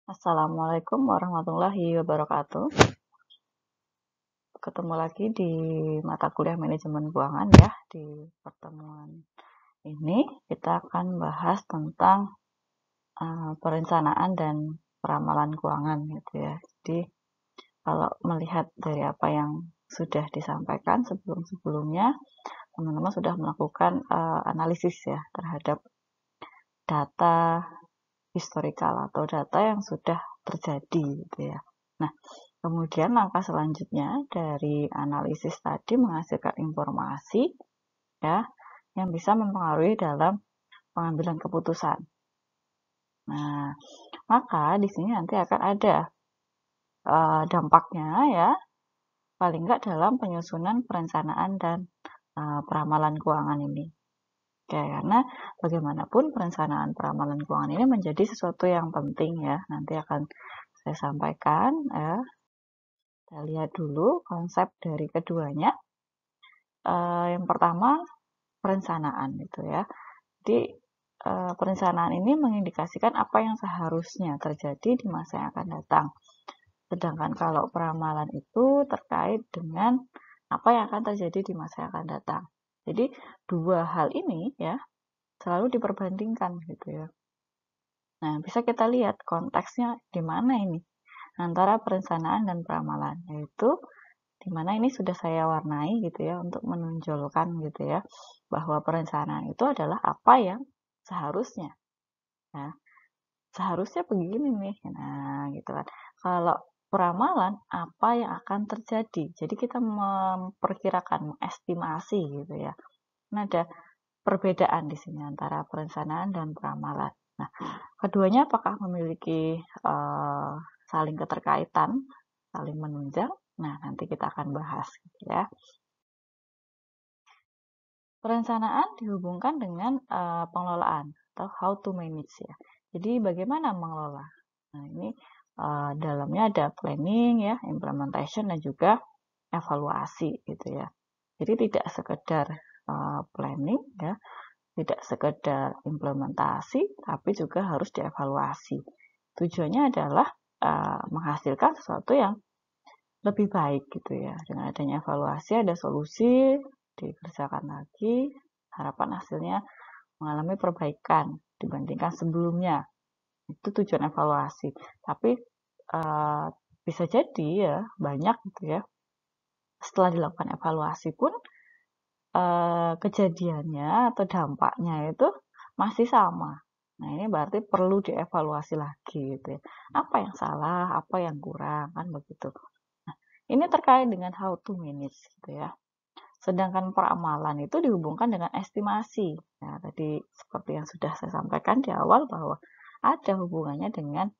Assalamualaikum warahmatullahi wabarakatuh. Ketemu lagi di mata kuliah manajemen keuangan ya. Di pertemuan ini kita akan bahas tentang perencanaan dan peramalan keuangan gitu ya. Jadi kalau melihat dari apa yang sudah disampaikan sebelum-sebelumnya, teman-teman sudah melakukan analisis ya terhadap data historikal atau data yang sudah terjadi gitu ya. Nah, kemudian langkah selanjutnya dari analisis tadi menghasilkan informasi ya yang bisa mempengaruhi dalam pengambilan keputusan. Nah, maka di sini nanti akan ada dampaknya ya, paling enggak dalam penyusunan perencanaan dan peramalan keuangan ini. Oke, karena bagaimanapun perencanaan peramalan keuangan ini menjadi sesuatu yang penting ya. Nanti akan saya sampaikan ya. Kita lihat dulu konsep dari keduanya. Yang pertama perencanaan gitu ya. Jadi perencanaan ini mengindikasikan apa yang seharusnya terjadi di masa yang akan datang. Sedangkan kalau peramalan itu terkait dengan apa yang akan terjadi di masa yang akan datang. Jadi dua hal ini ya selalu diperbandingkan gitu ya. Nah, bisa kita lihat konteksnya di mana ini antara perencanaan dan peramalan, yaitu di mana ini sudah saya warnai gitu ya untuk menonjolkan gitu ya bahwa perencanaan itu adalah apa yang seharusnya. Nah, seharusnya begini nih. Nah, gitu kan. Kalau peramalan apa yang akan terjadi. Jadi kita memperkirakan, mengestimasi gitu ya. Nah, ada perbedaan di sini antara perencanaan dan peramalan. Nah, keduanya apakah memiliki saling keterkaitan, saling menunjang? Nah, nanti kita akan bahas gitu ya. Perencanaan dihubungkan dengan pengelolaan atau how to manage ya. Jadi bagaimana mengelola? Nah, ini dalamnya ada planning ya, implementation dan juga evaluasi gitu ya. Jadi tidak sekedar planning ya, tidak sekedar implementasi, tapi juga harus dievaluasi. Tujuannya adalah menghasilkan sesuatu yang lebih baik gitu ya. Dengan adanya evaluasi ada solusi, dikerjakan lagi, harapan hasilnya mengalami perbaikan dibandingkan sebelumnya. Itu tujuan evaluasi. Tapi bisa jadi ya banyak gitu ya. Setelah dilakukan evaluasi pun kejadiannya atau dampaknya itu masih sama. Nah, ini berarti perlu dievaluasi lagi gitu ya. Apa yang salah, apa yang kurang, kan begitu. Nah, ini terkait dengan how to manage gitu ya. Sedangkan peramalan itu dihubungkan dengan estimasi. Nah, tadi seperti yang sudah saya sampaikan di awal bahwa ada hubungannya dengan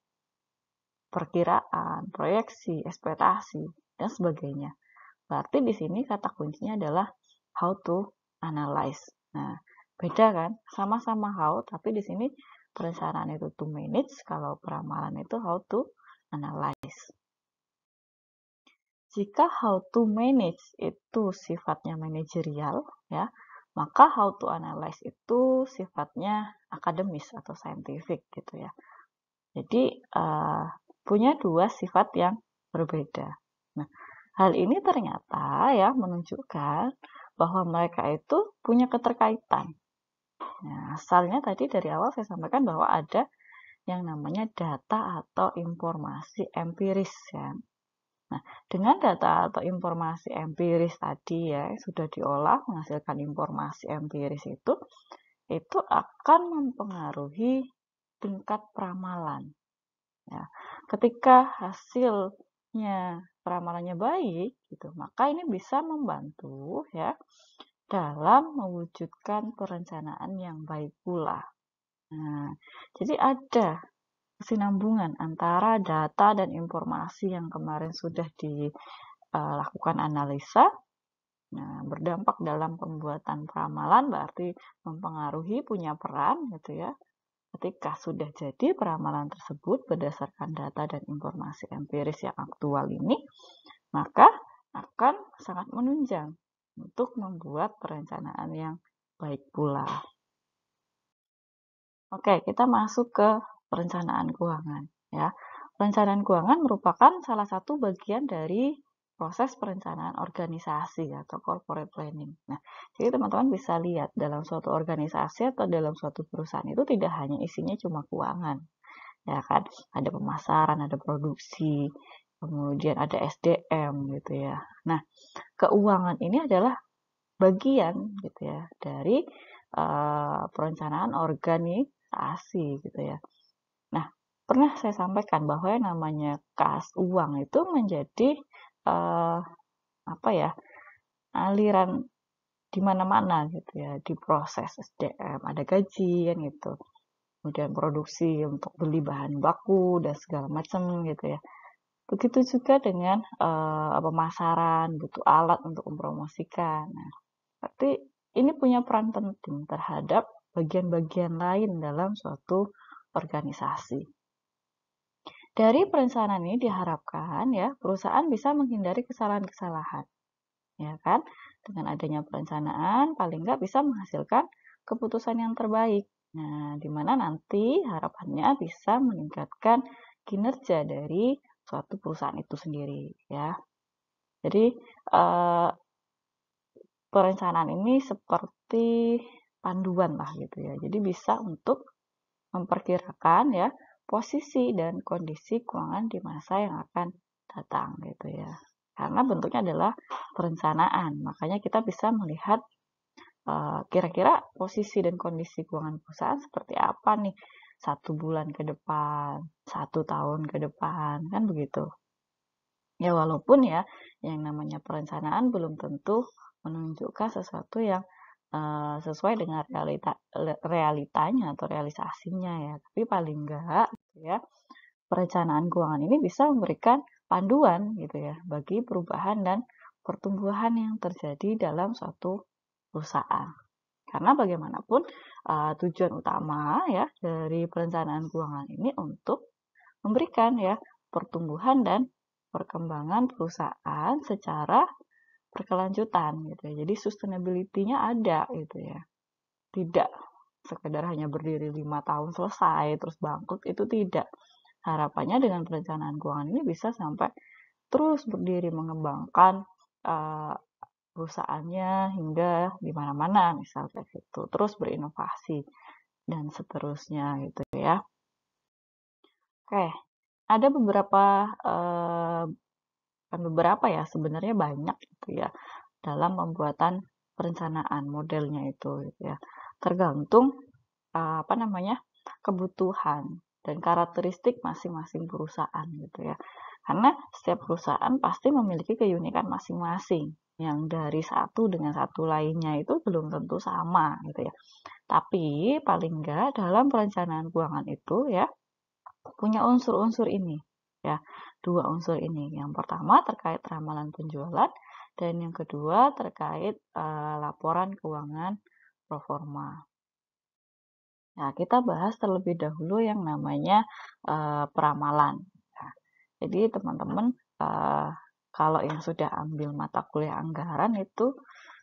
perkiraan, proyeksi, ekspektasi, dan sebagainya. Berarti di sini kata kuncinya adalah how to analyze. Nah, beda kan? Sama-sama how, tapi di sini perencanaan itu to manage, kalau peramalan itu how to analyze. Jika how to manage itu sifatnya manajerial, ya, maka how to analyze itu sifatnya akademis atau scientific gitu ya. Jadi punya dua sifat yang berbeda. Nah, hal ini ternyata ya menunjukkan bahwa mereka itu punya keterkaitan. Nah, asalnya tadi dari awal saya sampaikan bahwa ada yang namanya data atau informasi empiris ya. Nah, dengan data atau informasi empiris tadi ya sudah diolah menghasilkan informasi empiris itu akan mempengaruhi tingkat peramalan. Ya, ketika hasilnya peramalannya baik, gitu, maka ini bisa membantu ya dalam mewujudkan perencanaan yang baik pula. Nah, jadi ada kesinambungan antara data dan informasi yang kemarin sudah dilakukan analisa. Nah, berdampak dalam pembuatan peramalan berarti mempengaruhi punya peran gitu ya. Ketika sudah jadi peramalan tersebut berdasarkan data dan informasi empiris yang aktual ini, maka akan sangat menunjang untuk membuat perencanaan yang baik pula. Oke, kita masuk ke perencanaan keuangan, ya. Perencanaan keuangan merupakan salah satu bagian dari proses perencanaan organisasi atau corporate planning. Nah, jadi teman-teman bisa lihat dalam suatu organisasi atau dalam suatu perusahaan itu tidak hanya isinya cuma keuangan, ya kan? Ada pemasaran, ada produksi, kemudian ada SDM gitu ya. Nah, keuangan ini adalah bagian gitu ya dari perencanaan organisasi gitu ya. Nah, pernah saya sampaikan bahwa yang namanya kas uang itu menjadi apa ya, aliran di mana-mana gitu ya, di proses SDM, ada gaji kan gitu. Kemudian produksi untuk beli bahan baku dan segala macam gitu ya. Begitu juga dengan pemasaran, butuh alat untuk mempromosikan. Nah, berarti ini punya peran penting terhadap bagian-bagian lain dalam suatu organisasi. Dari perencanaan ini diharapkan ya perusahaan bisa menghindari kesalahan-kesalahan, ya kan? Dengan adanya perencanaan paling nggak bisa menghasilkan keputusan yang terbaik. Nah, di mana nanti harapannya bisa meningkatkan kinerja dari suatu perusahaan itu sendiri, ya. Jadi perencanaan ini seperti panduan lah gitu ya. Jadi bisa untuk memperkirakan ya posisi dan kondisi keuangan di masa yang akan datang gitu ya. Karena bentuknya adalah perencanaan, makanya kita bisa melihat kira-kira posisi dan kondisi keuangan perusahaan seperti apa nih 1 bulan ke depan, 1 tahun ke depan, kan begitu. Ya walaupun ya yang namanya perencanaan belum tentu menunjukkan sesuatu yang sesuai dengan realitanya atau realisasinya ya. Tapi paling enggak gitu ya, perencanaan keuangan ini bisa memberikan panduan gitu ya bagi perubahan dan pertumbuhan yang terjadi dalam suatu perusahaan. Karena bagaimanapun tujuan utama ya dari perencanaan keuangan ini untuk memberikan ya pertumbuhan dan perkembangan perusahaan secara berkelanjutan gitu ya. Jadi sustainability-nya ada gitu ya. Tidak sekedar hanya berdiri 5 tahun selesai terus bangkrut, itu tidak. Harapannya dengan perencanaan keuangan ini bisa sampai terus berdiri mengembangkan perusahaannya hingga di mana-mana misalnya gitu. Terus berinovasi dan seterusnya gitu ya. Oke, ada beberapa ya sebenarnya banyak gitu ya dalam pembuatan perencanaan modelnya itu gitu ya. Tergantung apa namanya kebutuhan dan karakteristik masing-masing perusahaan gitu ya. Karena setiap perusahaan pasti memiliki keunikan masing-masing yang dari satu dengan satu lainnya itu belum tentu sama gitu ya. Tapi paling enggak dalam perencanaan keuangan itu ya punya unsur-unsur ini ya. 2 unsur ini. Yang pertama terkait ramalan penjualan dan yang kedua terkait laporan keuangan proforma. Nah, kita bahas terlebih dahulu yang namanya peramalan. Nah, jadi teman-teman kalau yang sudah ambil mata kuliah anggaran itu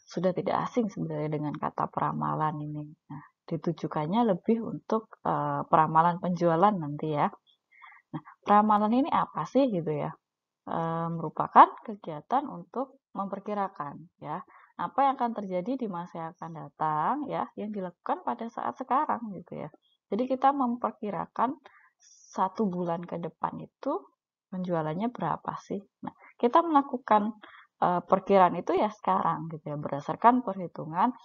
sudah tidak asing sebenarnya dengan kata peramalan ini. Nah, ditujukannya lebih untuk peramalan penjualan nanti ya. Nah, peramalan ini apa sih gitu ya? Merupakan kegiatan untuk memperkirakan ya apa yang akan terjadi di masa yang akan datang ya yang dilakukan pada saat sekarang gitu ya. Jadi kita memperkirakan 1 bulan ke depan itu penjualannya berapa sih? Nah, kita melakukan perkiraan itu ya sekarang gitu ya berdasarkan perhitungan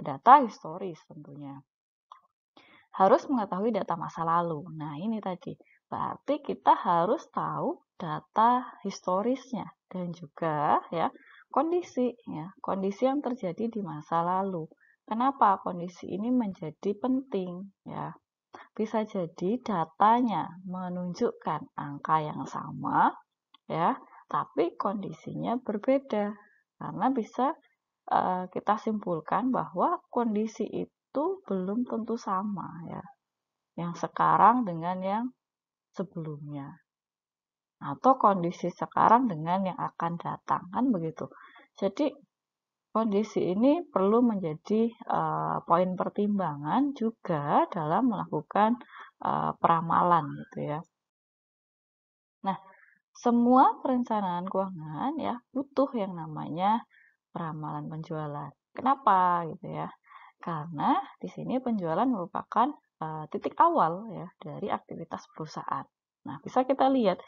data historis tentunya. Harus mengetahui data masa lalu. Nah, ini tadi. Berarti kita harus tahu data historisnya dan juga ya kondisi yang terjadi di masa lalu. Kenapa kondisi ini menjadi penting ya? Bisa jadi datanya menunjukkan angka yang sama ya, tapi kondisinya berbeda. Karena bisa kita simpulkan bahwa kondisi itu belum tentu sama ya. Yang sekarang dengan yang sebelumnya. Atau kondisi sekarang dengan yang akan datang kan begitu. Jadi kondisi ini perlu menjadi poin pertimbangan juga dalam melakukan peramalan gitu ya. Nah, semua perencanaan keuangan ya butuh yang namanya peramalan penjualan. Kenapa gitu ya? Karena di sini penjualan merupakan titik awal ya dari aktivitas perusahaan. Nah, bisa kita lihat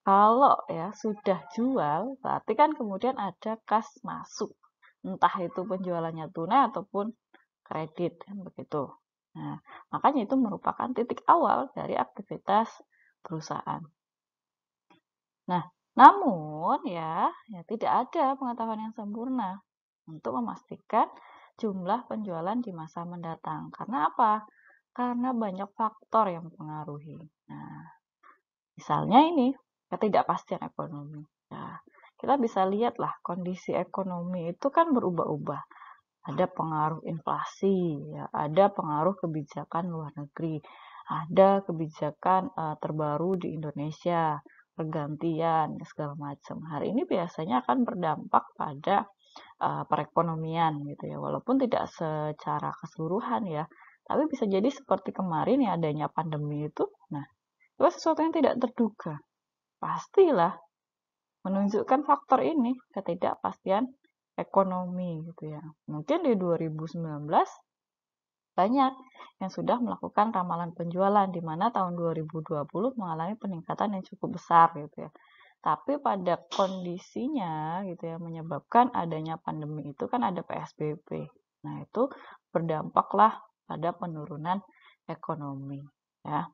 kalau ya sudah jual, berarti kan kemudian ada kas masuk. Entah itu penjualannya tunai ataupun kredit kan begitu. Nah, makanya itu merupakan titik awal dari aktivitas perusahaan. Nah, namun ya tidak ada pengetahuan yang sempurna untuk memastikan jumlah penjualan di masa mendatang. Karena apa? Karena banyak faktor yang mempengaruhi. Nah, misalnya ini ketidakpastian ekonomi. Nah, kita bisa lihatlah kondisi ekonomi itu kan berubah-ubah. Ada pengaruh inflasi, ya, ada pengaruh kebijakan luar negeri, ada kebijakan terbaru di Indonesia, pergantian segala macam. Hari ini biasanya akan berdampak pada perekonomian gitu ya, walaupun tidak secara keseluruhan ya, tapi bisa jadi seperti kemarin ya adanya pandemi itu. Nah, itu sesuatu yang tidak terduga. Pastilah menunjukkan faktor ini, ketidakpastian ekonomi gitu ya. Mungkin di 2019 banyak yang sudah melakukan ramalan penjualan di mana tahun 2020 mengalami peningkatan yang cukup besar gitu ya. Tapi pada kondisinya gitu ya menyebabkan adanya pandemi itu kan ada PSBB. Nah, itu berdampaklah pada penurunan ekonomi ya.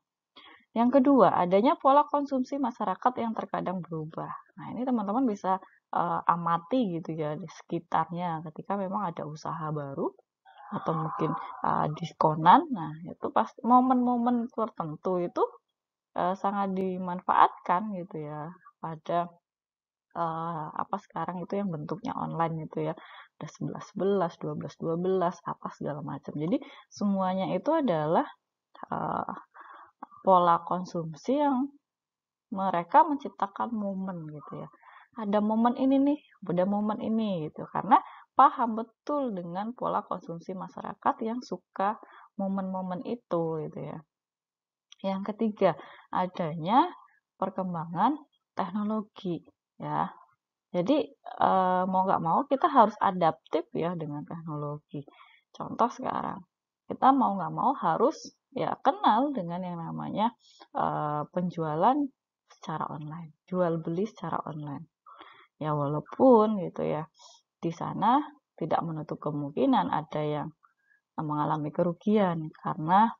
Yang kedua, adanya pola konsumsi masyarakat yang terkadang berubah. Nah, ini teman-teman bisa amati gitu ya di sekitarnya ketika memang ada usaha baru atau mungkin diskonan. Nah, itu pasti momen-momen tertentu itu sangat dimanfaatkan gitu ya pada apa sekarang itu yang bentuknya online gitu ya. Ada 11-11, 12-12, apa segala macam. Jadi semuanya itu adalah pola konsumsi yang mereka menciptakan momen gitu ya. Ada momen ini nih, ada momen ini gitu. Karena paham betul dengan pola konsumsi masyarakat yang suka momen-momen itu gitu ya. Yang ketiga, adanya perkembangan teknologi ya. Jadi mau nggak mau kita harus adaptif ya dengan teknologi. Contoh sekarang, kita mau nggak mau harus ya kenal dengan yang namanya penjualan secara online, jual beli secara online. Ya walaupun gitu ya, di sana tidak menutup kemungkinan ada yang mengalami kerugian karena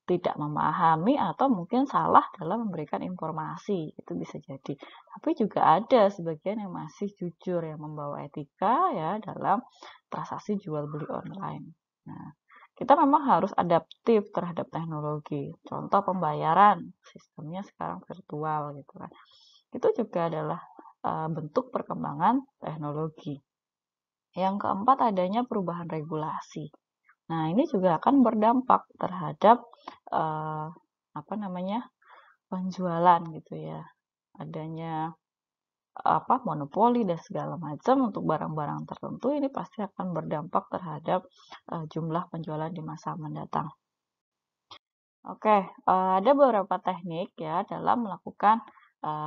tidak memahami atau mungkin salah dalam memberikan informasi, itu bisa jadi. Tapi juga ada sebagian yang masih jujur, yang membawa etika ya dalam transaksi jual beli online. Nah, kita memang harus adaptif terhadap teknologi. Contoh pembayaran, sistemnya sekarang virtual gitu kan. Itu juga adalah bentuk perkembangan teknologi. Yang keempat, adanya perubahan regulasi. Nah, ini juga akan berdampak terhadap penjualan gitu ya. Adanya monopoli dan segala macam untuk barang-barang tertentu ini pasti akan berdampak terhadap jumlah penjualan di masa mendatang. Oke, ada beberapa teknik ya dalam melakukan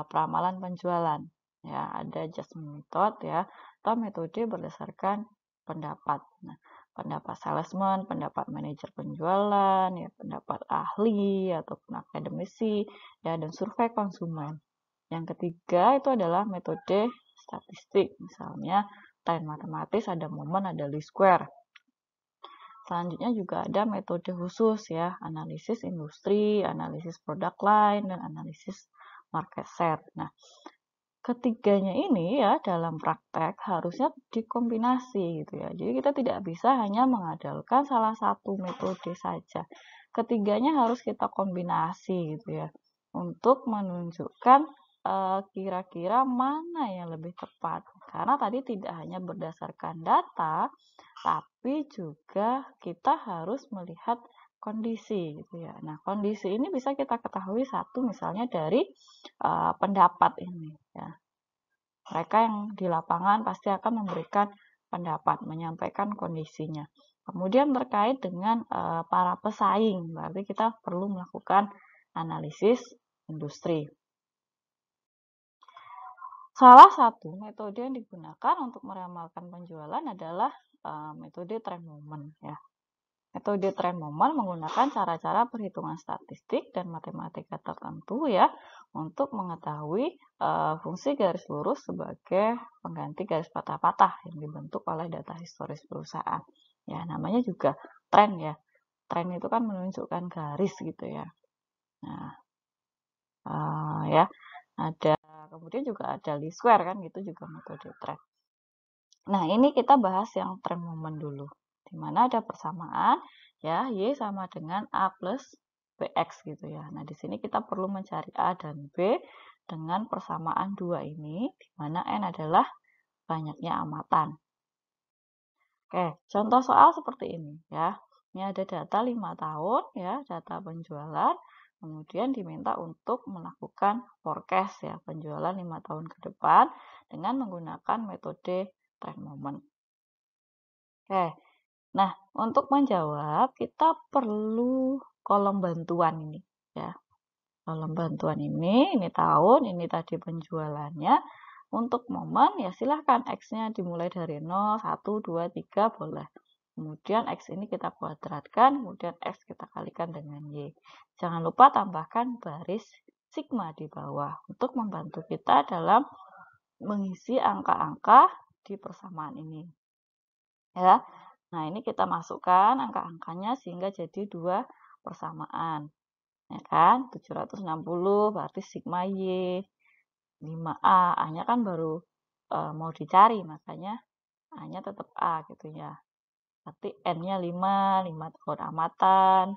peramalan penjualan. Ya, ada adjustment method ya, atau metode berdasarkan pendapat. Nah, pendapat salesman, pendapat manajer penjualan, ya, pendapat ahli ataupun akademisi, ya, dan survei konsumen. Yang ketiga itu adalah metode statistik, misalnya tren matematis, ada momen, ada least square. Selanjutnya juga ada metode khusus ya, analisis industri, analisis produk line, dan analisis market share. Nah, ketiganya ini ya dalam praktek harusnya dikombinasi gitu ya. Jadi kita tidak bisa hanya mengandalkan salah satu metode saja. Ketiganya harus kita kombinasi gitu ya untuk menunjukkan kira-kira mana yang lebih tepat. Karena tadi tidak hanya berdasarkan data, tapi juga kita harus melihat kondisi gitu ya. Nah, kondisi ini bisa kita ketahui satu misalnya dari pendapat ini ya. Mereka yang di lapangan pasti akan memberikan pendapat, menyampaikan kondisinya. Kemudian terkait dengan para pesaing, berarti kita perlu melakukan analisis industri. Salah satu metode yang digunakan untuk meramalkan penjualan adalah metode trend moment ya. Metode trend moment menggunakan cara-cara perhitungan statistik dan matematika tertentu ya untuk mengetahui fungsi garis lurus sebagai pengganti garis patah-patah yang dibentuk oleh data historis perusahaan. Ya, namanya juga tren ya. Tren itu kan menunjukkan garis gitu ya. Nah, ya ada kemudian juga ada least square kan gitu juga metode tren. Nah, ini kita bahas yang trend moment dulu. Di mana ada persamaan ya, Y sama dengan A plus BX gitu ya. Nah, di sini kita perlu mencari A dan B dengan persamaan 2 ini, di mana N adalah banyaknya amatan. Oke, contoh soal seperti ini ya. Ini ada data 5 tahun ya, data penjualan. Kemudian diminta untuk melakukan forecast ya, penjualan 5 tahun ke depan dengan menggunakan metode trend moment. Oke, nah untuk menjawab kita perlu kolom bantuan ini ya. Kolom bantuan ini tahun, ini tadi penjualannya. Untuk momen ya silahkan X-nya dimulai dari 0, 1, 2, 3 boleh. Kemudian X ini kita kuadratkan, kemudian X kita kalikan dengan Y. Jangan lupa tambahkan baris sigma di bawah untuk membantu kita dalam mengisi angka-angka di persamaan ini. Ya. Nah, ini kita masukkan angka-angkanya sehingga jadi 2 persamaan. Ya kan? 760 berarti sigma Y 5A. A-nya kan baru mau dicari, makanya A-nya tetap A gitu ya. Berarti N-nya 5 tahun amatan.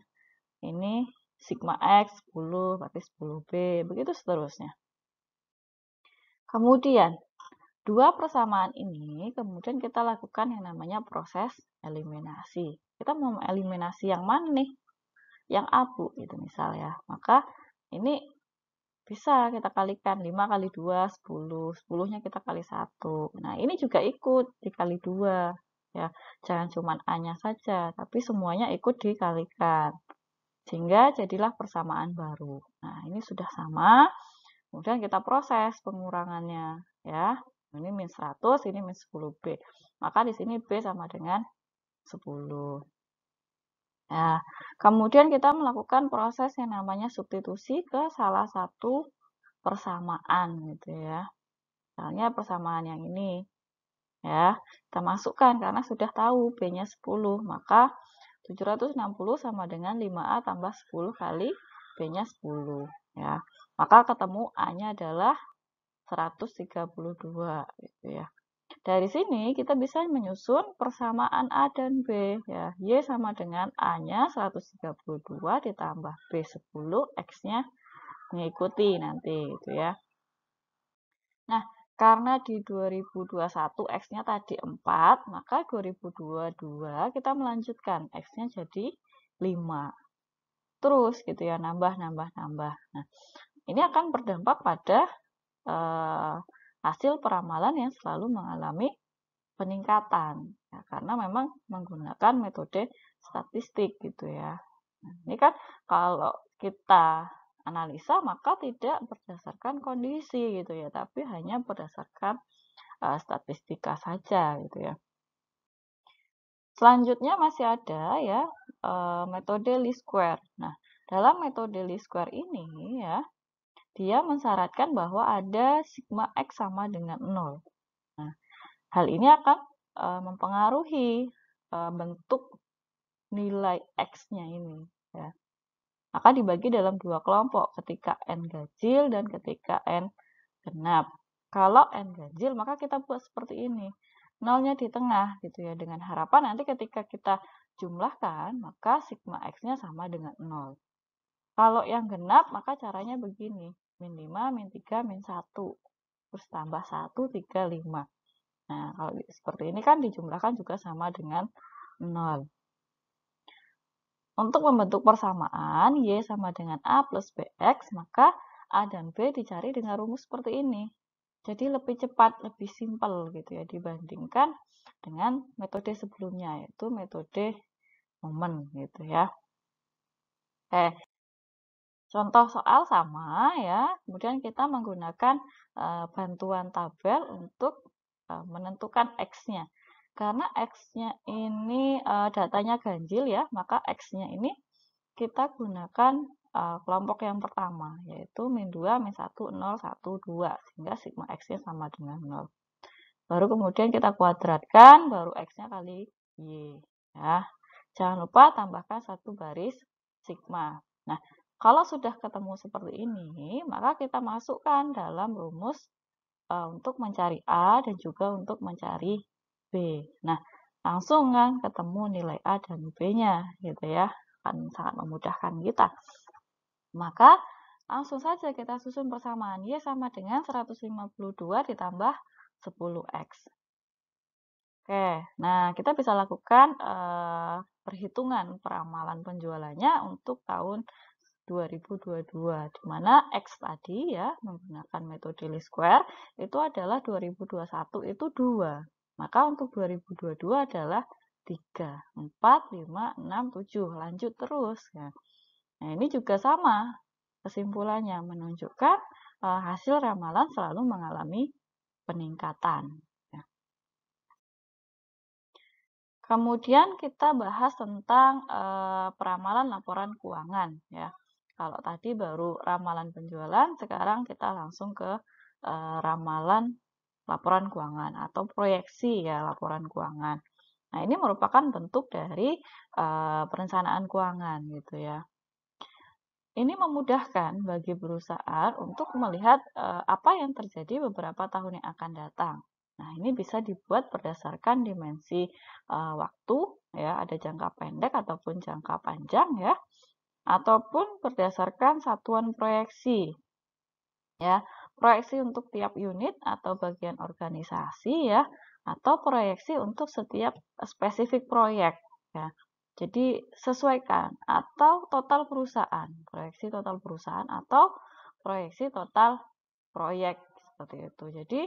Ini sigma X 10, berarti 10B. Begitu seterusnya. Kemudian, dua persamaan ini kemudian kita lakukan yang namanya proses eliminasi. Kita mau eliminasi yang mana nih? Yang abu gitu misalnya. Maka ini bisa kita kalikan 5 kali 2, 10. 10-nya kita kali 1. Nah, ini juga ikut dikali 2. Ya, jangan cuma A-nya saja, tapi semuanya ikut dikalikan. Sehingga jadilah persamaan baru. Nah, ini sudah sama. Kemudian kita proses pengurangannya. Ya, ini min 100, ini min 10B. Maka di sini B sama dengan 10. Nah, kemudian kita melakukan proses yang namanya substitusi ke salah satu persamaan gitu ya. Misalnya persamaan yang ini. Ya, kita masukkan karena sudah tahu B-nya 10, maka 760 sama dengan 5A tambah 10 kali B-nya 10 ya. Maka ketemu A-nya adalah 132 gitu ya. Dari sini kita bisa menyusun persamaan A dan B ya. Y sama dengan A-nya 132 ditambah B10, X-nya mengikuti nanti gitu ya. Nah, karena di 2021 X-nya tadi 4, maka 2022 kita melanjutkan X-nya jadi 5. Terus gitu ya, nambah. Nah, ini akan berdampak pada hasil peramalan yang selalu mengalami peningkatan ya, karena memang menggunakan metode statistik gitu ya. Nah, ini kan kalau kita analisa maka tidak berdasarkan kondisi gitu ya, tapi hanya berdasarkan statistika saja gitu ya. Selanjutnya masih ada ya metode least square. Nah, dalam metode least square ini ya dia mensyaratkan bahwa ada sigma X sama dengan 0. Nah, hal ini akan mempengaruhi bentuk nilai X-nya ini. Ya. Akan dibagi dalam dua kelompok, ketika N ganjil dan ketika N genap. Kalau N ganjil, maka kita buat seperti ini. Nolnya di tengah, gitu ya. Dengan harapan nanti ketika kita jumlahkan, maka sigma X-nya sama dengan 0. Kalau yang genap, maka caranya begini. Min 5, min 3, min 1. Terus tambah 1, 3, 5. Nah, kalau seperti ini kan dijumlahkan juga sama dengan 0. Untuk membentuk persamaan, Y sama dengan A plus BX, maka A dan B dicari dengan rumus seperti ini. Jadi lebih cepat, lebih simpel gitu ya, dibandingkan dengan metode sebelumnya, yaitu metode momen gitu ya. Contoh soal sama ya, kemudian kita menggunakan bantuan tabel untuk menentukan X-nya. Karena X-nya ini datanya ganjil ya, maka X-nya ini kita gunakan kelompok yang pertama, yaitu min 2, min 1, 0, 1, 2, sehingga sigma X-nya sama dengan 0. Baru kemudian kita kuadratkan, baru X-nya kali Y. Ya. Jangan lupa tambahkan satu baris sigma. Nah, kalau sudah ketemu seperti ini, maka kita masukkan dalam rumus untuk mencari A dan juga untuk mencari B. Nah, langsung kan ketemu nilai A dan B-nya gitu ya. Akan sangat memudahkan kita. Maka langsung saja kita susun persamaan Y sama dengan 152 ditambah 10X. Oke, nah kita bisa lakukan perhitungan peramalan penjualannya untuk tahun 2022, di mana X tadi ya menggunakan metode least square itu adalah 2021 itu 2. Maka untuk 2022 adalah 3, 4, 5, 6, 7. Lanjut terus ya. Nah, ini juga sama kesimpulannya menunjukkan hasil ramalan selalu mengalami peningkatan. Kemudian kita bahas tentang peramalan laporan keuangan ya. Kalau tadi baru ramalan penjualan, sekarang kita langsung ke ramalan laporan keuangan atau proyeksi ya laporan keuangan. Nah, ini merupakan bentuk dari perencanaan keuangan gitu ya. Ini memudahkan bagi perusahaan untuk melihat apa yang terjadi beberapa tahun yang akan datang. Nah, ini bisa dibuat berdasarkan dimensi waktu, ya, ada jangka pendek ataupun jangka panjang, ya, ataupun berdasarkan satuan proyeksi, ya, proyeksi untuk tiap unit atau bagian organisasi, ya, atau proyeksi untuk setiap spesifik proyek, ya. Jadi sesuaikan atau total perusahaan, proyeksi total perusahaan atau proyeksi total proyek seperti itu. Jadi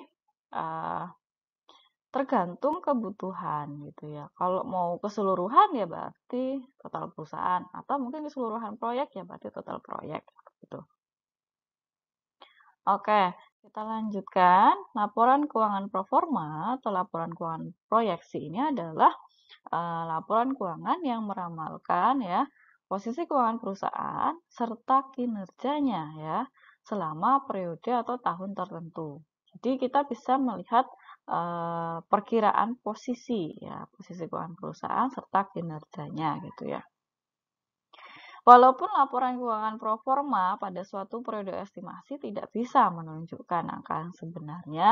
tergantung kebutuhan gitu ya. Kalau mau keseluruhan ya berarti total perusahaan atau mungkin keseluruhan proyek ya berarti total proyek gitu. Oke, kita lanjutkan. Laporan keuangan proforma atau laporan keuangan proyeksi ini adalah laporan keuangan yang meramalkan ya posisi keuangan perusahaan serta kinerjanya ya selama periode atau tahun tertentu. Jadi kita bisa melihat perkiraan posisi ya posisi keuangan perusahaan serta kinerjanya gitu ya. Walaupun laporan keuangan proforma pada suatu periode estimasi tidak bisa menunjukkan angka yang sebenarnya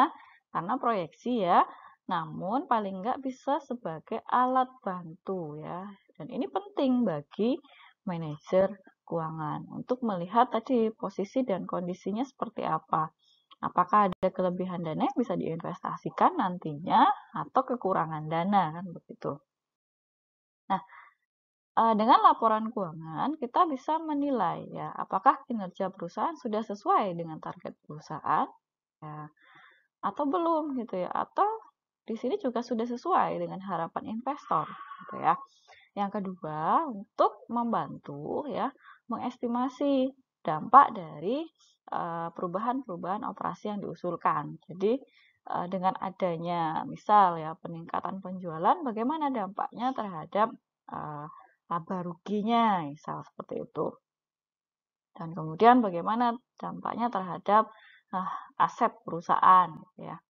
karena proyeksi ya, namun paling nggak bisa sebagai alat bantu ya. Dan ini penting bagi manajer keuangan untuk melihat tadi posisi dan kondisinya seperti apa. Apakah ada kelebihan dana yang bisa diinvestasikan nantinya atau kekurangan dana kan begitu. Nah, dengan laporan keuangan, kita bisa menilai ya, apakah kinerja perusahaan sudah sesuai dengan target perusahaan ya, atau belum gitu ya, atau di sini juga sudah sesuai dengan harapan investor gitu ya. Yang kedua, untuk membantu ya mengestimasi dampak dari perubahan-perubahan operasi yang diusulkan. Jadi dengan adanya misal ya peningkatan penjualan, bagaimana dampaknya terhadap laba ruginya, misal seperti itu. Dan kemudian bagaimana dampaknya terhadap aset perusahaan, ya.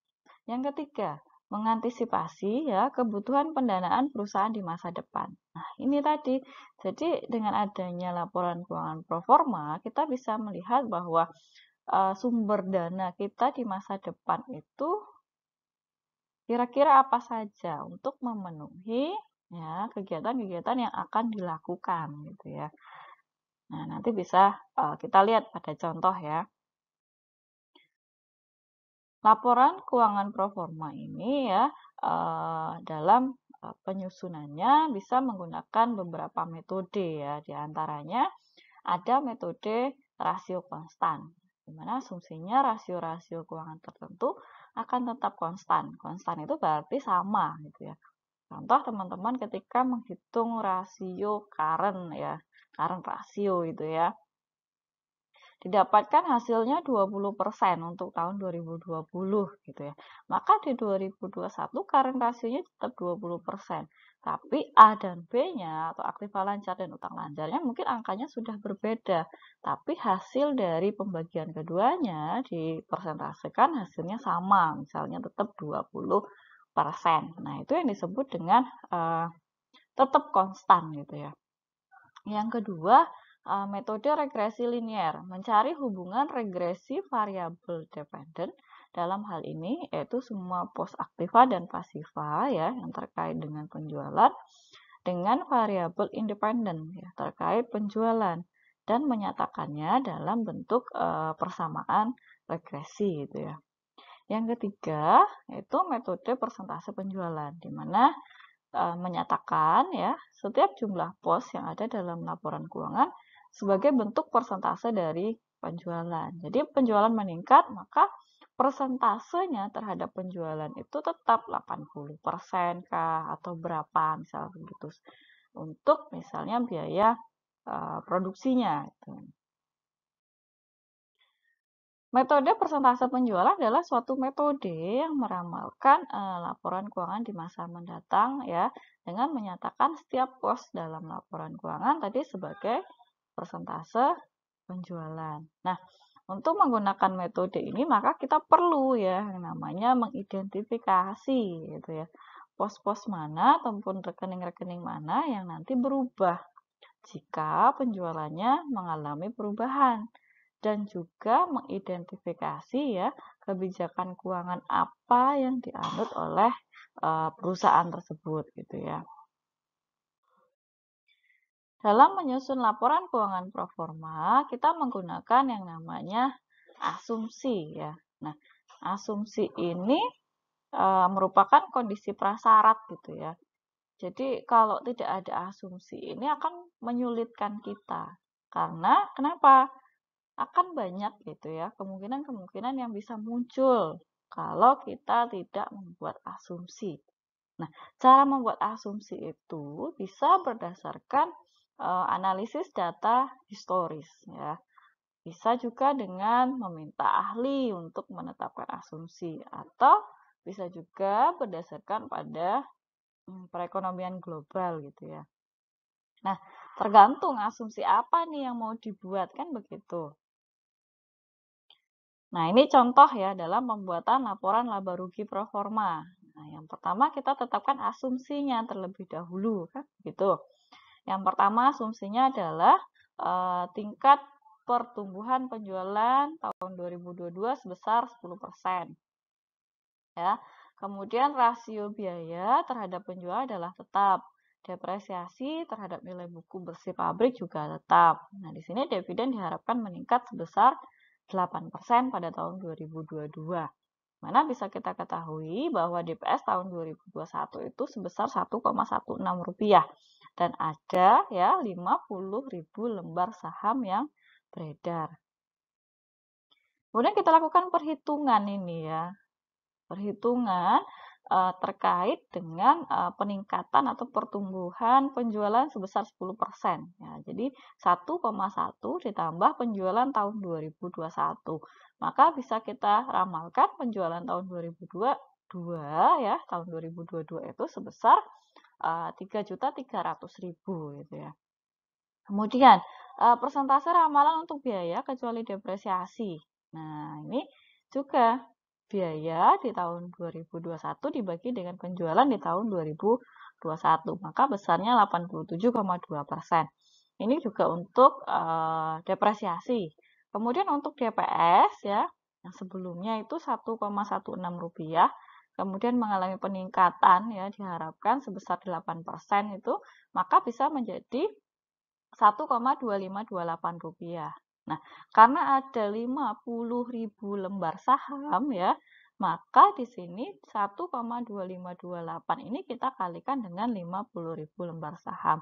Yang ketiga, mengantisipasi ya kebutuhan pendanaan perusahaan di masa depan. Nah, ini tadi. Jadi dengan adanya laporan keuangan proforma, kita bisa melihat bahwa sumber dana kita di masa depan itu kira-kira apa saja untuk memenuhi ya kegiatan-kegiatan yang akan dilakukan gitu ya. Nah, nanti bisa kita lihat pada contoh ya. Laporan keuangan proforma ini ya dalam penyusunannya bisa menggunakan beberapa metode ya. Di antaranya ada metode rasio konstan. di mana asumsinya rasio-rasio keuangan tertentu akan tetap konstan. Konstan itu berarti sama gitu ya. Contoh teman-teman ketika menghitung rasio current ya, current rasio itu ya. Didapatkan hasilnya 20% untuk tahun 2020 gitu ya. Maka di 2021 current rasionya tetap 20%. Tapi A dan B-nya atau aktiva lancar dan utang lancarnya mungkin angkanya sudah berbeda. Tapi hasil dari pembagian keduanya dipersentasekan hasilnya sama, misalnya tetap 20%. Nah, itu yang disebut dengan tetap konstan gitu ya. Yang kedua, metode regresi linier, mencari hubungan regresi variabel dependen. Dalam hal ini yaitu semua pos aktiva dan pasiva ya yang terkait dengan penjualan dengan variabel independen ya terkait penjualan dan menyatakannya dalam bentuk persamaan regresi gitu ya. Yang ketiga yaitu metode persentase penjualan di mana menyatakan ya setiap jumlah pos yang ada dalam laporan keuangan sebagai bentuk persentase dari penjualan. Jadi penjualan meningkat, maka persentasenya terhadap penjualan itu tetap 80% kah atau berapa misalnya begitu. Untuk misalnya biaya produksinya gitu. Metode persentase penjualan adalah suatu metode yang meramalkan laporan keuangan di masa mendatang ya dengan menyatakan setiap pos dalam laporan keuangan tadi sebagai persentase penjualan. Nah, untuk menggunakan metode ini maka kita perlu ya yang namanya mengidentifikasi gitu ya. Pos-pos mana ataupun rekening-rekening mana yang nanti berubah jika penjualannya mengalami perubahan. Dan juga mengidentifikasi ya kebijakan keuangan apa yang dianut oleh perusahaan tersebut gitu ya. Dalam menyusun laporan keuangan proforma, kita menggunakan yang namanya asumsi ya. Nah, asumsi ini merupakan kondisi prasyarat gitu ya. Jadi kalau tidak ada asumsi ini akan menyulitkan kita. Karena kenapa? Akan banyak gitu ya kemungkinan-kemungkinan yang bisa muncul kalau kita tidak membuat asumsi. Nah, cara membuat asumsi itu bisa berdasarkan analisis data historis ya. Bisa juga dengan meminta ahli untuk menetapkan asumsi atau bisa juga berdasarkan pada perekonomian global gitu ya. Nah, tergantung asumsi apa nih yang mau dibuat kan begitu. Nah, ini contoh ya dalam pembuatan laporan laba rugi proforma. Nah, yang pertama kita tetapkan asumsinya terlebih dahulu kan gitu. Yang pertama asumsinya adalah tingkat pertumbuhan penjualan tahun 2022 sebesar 10%. Ya. Kemudian rasio biaya terhadap penjualan adalah tetap. Depresiasi terhadap nilai buku bersih pabrik juga tetap. Nah, di sini dividen diharapkan meningkat sebesar 8% pada tahun 2022. Mana bisa kita ketahui bahwa DPS tahun 2021 itu sebesar Rp1,16 dan ada ya 50.000 lembar saham yang beredar. Kemudian kita lakukan perhitungan ini ya. Perhitungan terkait dengan peningkatan atau pertumbuhan penjualan sebesar 10%. Ya, jadi 1,1 ditambah penjualan tahun 2021. Maka bisa kita ramalkan penjualan tahun 2022 ya, tahun 2022 itu sebesar 3.300.000 gitu ya. Kemudian persentase ramalan untuk biaya kecuali depresiasi. Nah, ini juga biaya di tahun 2021 dibagi dengan penjualan di tahun 2021, maka besarnya 87,2%. Ini juga untuk depresiasi. Kemudian untuk DPS ya, yang sebelumnya itu Rp1,16, kemudian mengalami peningkatan ya diharapkan sebesar 8% itu, maka bisa menjadi Rp1,2528. Nah, karena ada 50.000 lembar saham ya, maka di sini 1,2528 ini kita kalikan dengan 50.000 lembar saham.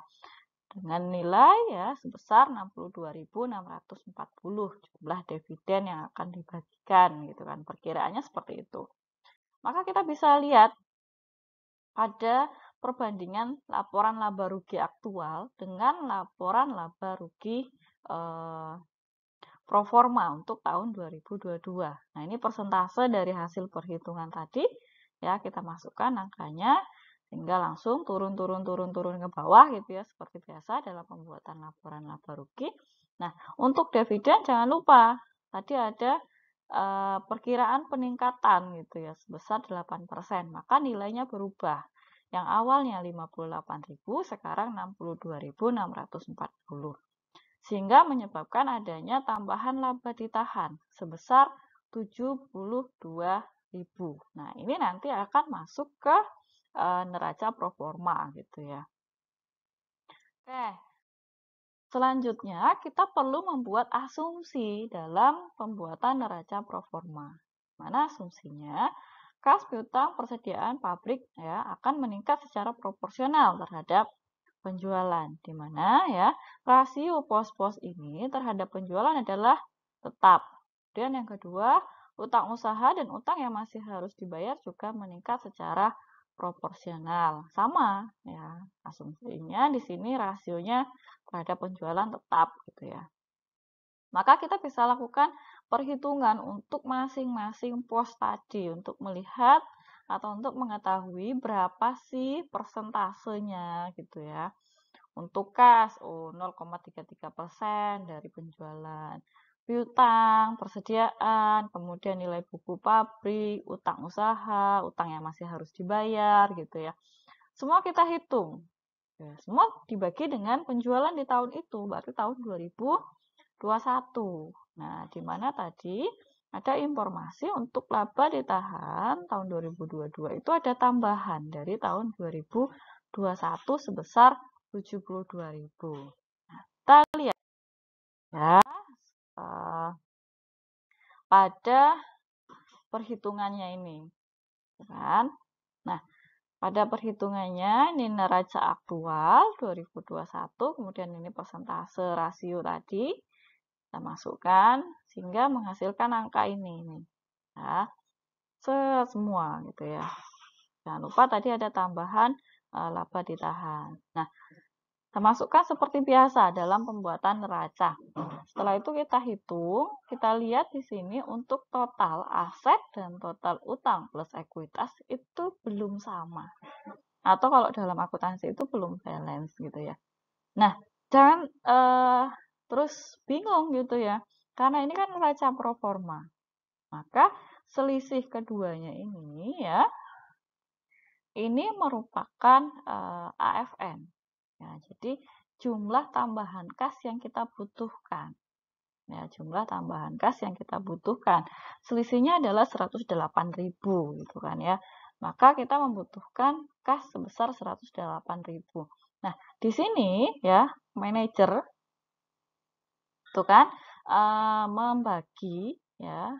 dengan nilai ya sebesar 62.640 jumlah dividen yang akan dibagikan gitu kan. Perkiraannya seperti itu. Maka kita bisa lihat pada perbandingan laporan laba rugi aktual dengan laporan laba rugi pro forma untuk tahun 2022. Nah, ini persentase dari hasil perhitungan tadi ya, kita masukkan angkanya sehingga langsung turun ke bawah gitu ya, seperti biasa dalam pembuatan laporan laba rugi. Nah, untuk dividen jangan lupa tadi ada perkiraan peningkatan gitu ya sebesar 8%, maka nilainya berubah. Yang awalnya 58.000 sekarang 62.640. Sehingga menyebabkan adanya tambahan laba ditahan sebesar 72.000. Nah, ini nanti akan masuk ke neraca pro forma gitu ya. Oke. Selanjutnya, kita perlu membuat asumsi dalam pembuatan neraca pro forma. Mana asumsinya? Kas piutang persediaan pabrik ya akan meningkat secara proporsional terhadap penjualan, di mana ya rasio pos-pos ini terhadap penjualan adalah tetap. Dan yang kedua, utang usaha dan utang yang masih harus dibayar juga meningkat secara proporsional. Sama ya, asumsinya di sini rasionya terhadap penjualan tetap gitu ya. Maka kita bisa lakukan perhitungan untuk masing-masing pos tadi untuk melihat atau untuk mengetahui berapa sih persentasenya gitu ya. Untuk kas, 0,33% dari penjualan. Piutang, persediaan, kemudian nilai buku pabrik, utang usaha, utang yang masih harus dibayar gitu ya. Semua kita hitung. Ya, semua dibagi dengan penjualan di tahun itu, berarti tahun 2021. Nah, di mana tadi ada informasi untuk laba ditahan tahun 2022 itu ada tambahan dari tahun 2021 sebesar 72.000. Nah, kita lihat ya pada perhitungannya ini, kan? Nah, pada perhitungannya ini neraca aktual 2021, kemudian ini persentase rasio tadi kita masukkan sehingga menghasilkan angka ini nih. Ya, semua gitu ya. Jangan lupa tadi ada tambahan laba ditahan. Nah, kita masukkan seperti biasa dalam pembuatan neraca. Setelah itu kita hitung, kita lihat di sini untuk total aset dan total utang plus ekuitas itu belum sama. Atau kalau dalam akuntansi itu belum balance gitu ya. Nah, jangan terus bingung gitu ya. Karena ini kan neraca pro forma. Maka selisih keduanya ini ya, ini merupakan AFN. Ya, jadi jumlah tambahan kas yang kita butuhkan. Ya, jumlah tambahan kas yang kita butuhkan. Selisihnya adalah 108.000 gitu kan ya. Maka kita membutuhkan kas sebesar 108.000. Nah, di sini ya, manajer itu kan membagi ya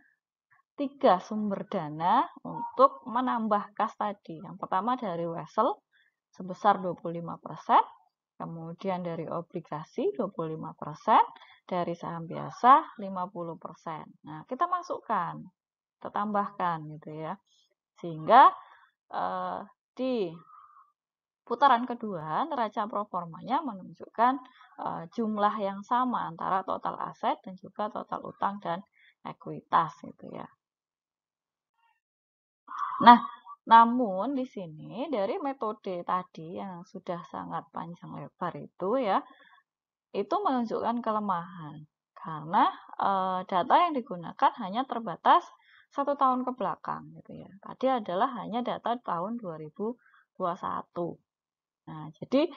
3 sumber dana untuk menambah kas tadi. Yang pertama dari wesel sebesar 25%, kemudian dari obligasi 25%, dari saham biasa 50%. Nah, kita masukkan, kita tambahkan gitu ya. Sehingga di putaran kedua, neraca pro formanya menunjukkan jumlah yang sama antara total aset dan juga total utang dan ekuitas gitu ya. Nah, namun di sini dari metode tadi yang sudah sangat panjang lebar itu ya, itu menunjukkan kelemahan karena data yang digunakan hanya terbatas 1 tahun ke belakang gitu ya. Tadi adalah hanya data tahun 2021. Nah, jadi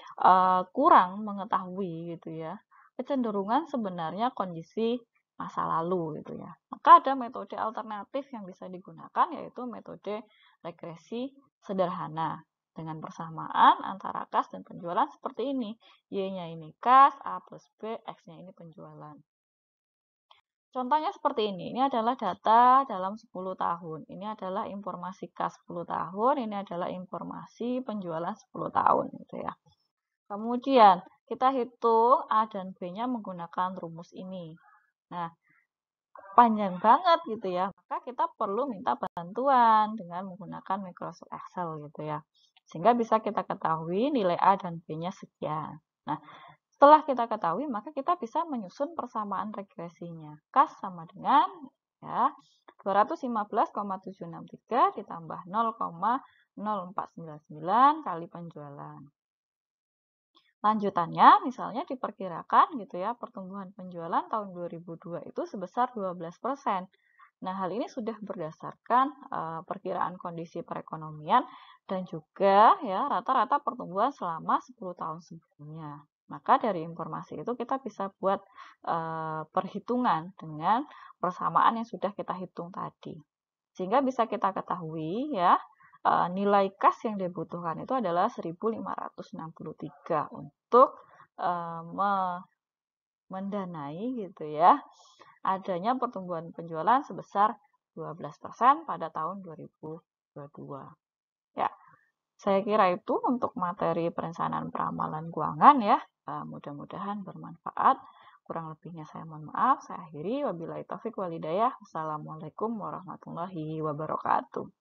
kurang mengetahui gitu ya, kecenderungan sebenarnya kondisi masa lalu gitu ya. Maka ada metode alternatif yang bisa digunakan yaitu metode regresi sederhana dengan persamaan antara kas dan penjualan seperti ini. Y-nya ini kas, A plus B, X-nya ini penjualan. Contohnya seperti ini. Ini adalah data dalam 10 tahun. Ini adalah informasi kas 10 tahun, ini adalah informasi penjualan 10 tahun gitu ya. Kemudian kita hitung A dan B-nya menggunakan rumus ini. Nah, panjang banget gitu ya. Maka kita perlu minta bantuan dengan menggunakan Microsoft Excel gitu ya. Sehingga bisa kita ketahui nilai A dan B-nya sekian. Nah, setelah kita ketahui, maka kita bisa menyusun persamaan regresinya. Kas sama dengan ya 215,763 ditambah 0,0499 kali penjualan. Lanjutannya, misalnya diperkirakan gitu ya, pertumbuhan penjualan tahun 2002 itu sebesar 12%. Nah, hal ini sudah berdasarkan perkiraan kondisi perekonomian dan juga ya rata-rata pertumbuhan selama 10 tahun sebelumnya. Maka dari informasi itu kita bisa buat perhitungan dengan persamaan yang sudah kita hitung tadi. Sehingga bisa kita ketahui ya nilai kas yang dibutuhkan itu adalah 1.563 untuk mendanai gitu ya adanya pertumbuhan penjualan sebesar 12% pada tahun 2022. Ya, saya kira itu untuk materi perencanaan peramalan keuangan ya. Mudah-mudahan bermanfaat. Kurang lebihnya saya mohon maaf. Saya akhiri. Wabillahi taufik walhidayah. Wassalamualaikum warahmatullahi wabarakatuh.